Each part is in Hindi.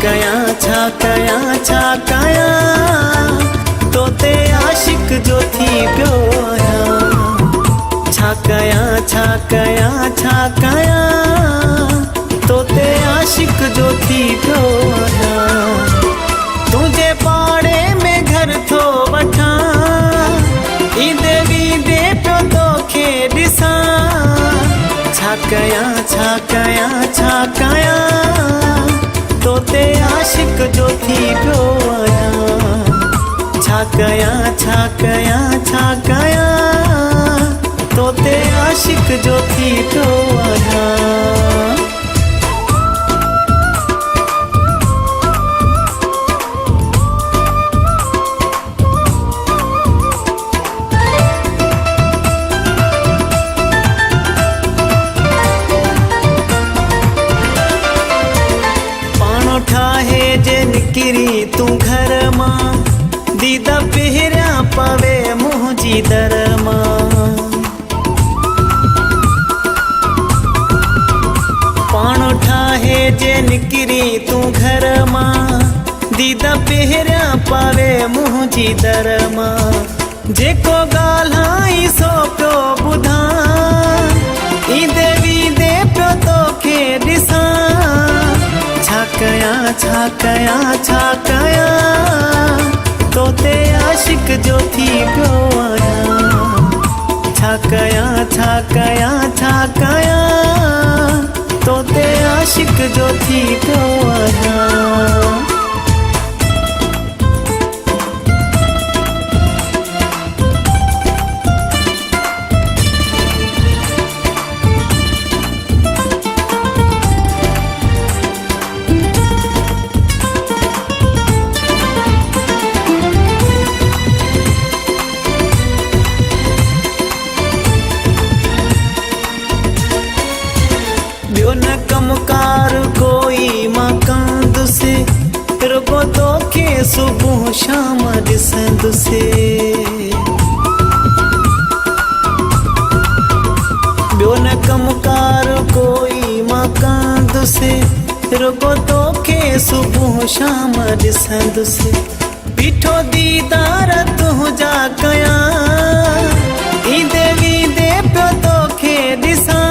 छाकया छाकया छाकया तोते आशिक जो थी पियो छाकया छाकया छाकया तोते आशिक जो थी पियो तुझे पाड़े में घर थो वठा ईदे वीदे पियो तोखे ॾिसां छाकया छाकया छाकया तोते आशिक जो थी पियो छाकया छाकया छाकया तोते आशिक जो थी पियो ठाहे जे निकिरी तू घर मां दीदा पहिरिया पवे मुंहिंजी दर मां पाण ठाहे जे निकिरी तू घर मां दीदा पहिरिया पवे मुंहिंजी दर मां जेको ॻाल्हाई सो पियो ॿुधां ईंदे वींदे पियो तोखे ॾिसां छाकया छाकया छाकया तोते आशिक जो थी पियो छाकया छाकया छाकया तोते आशिक जो थी पियो न कमकार कोई मकांदुसे रुगो तोखे सुबुह शाम ॾिसंदुसे ॿियो न कमकार कोई मकांदुसे रुगो तोखे सुबुह शाम ॾिसंदुसे बीठो दीदार तुंहिंजा कया ईंदे वींदे पियो तोखे ॾिसां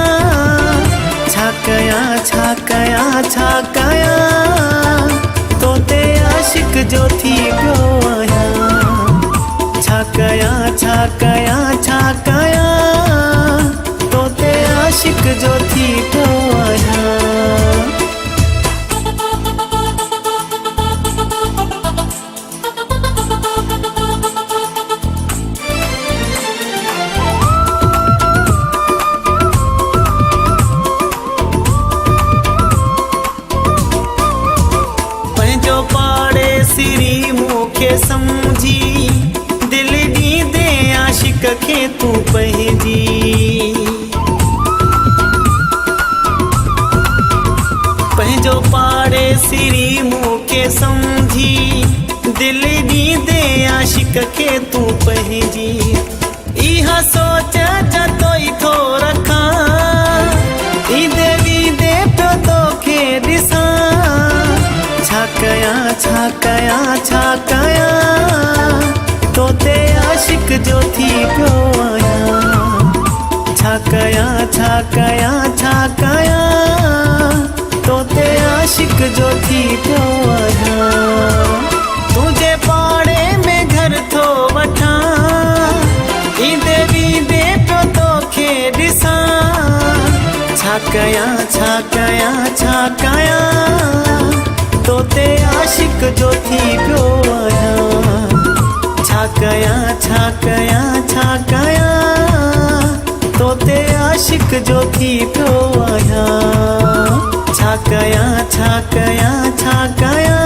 छाकया छाकया छाकया तोते आशिक जो थी पियो छाकया छाकया छाकया तोते आशिक जो थी पियो सिरी मूंखे समझी दिल ॾींदे आशिक खे तूं पंहिंजी पंहिंजो पाड़े सिरी मूंखे समझी दिल ॾींदे आशिक खे तूं पंहिंजी इहा सोच जतोई थो रखां ईंदे वींदे पियो तोखे ॾिसां छाकया छाकया छाकया तोते आशिक जो थी पियो छाकया छाकया छाकया तोते आशिक जो थी पियो तुझे पाड़े में घर थो वठा ईंदे वींदे पियो तोखे ॾिसां छाकया छाकया छाकया तोते आशिक जो थी पियो छाकया छाकया छाकया तोते आशिक जो थी पियो छाकया छाकया छाकया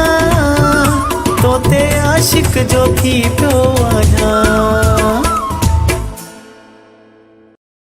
तोते आशिक जो थी पियो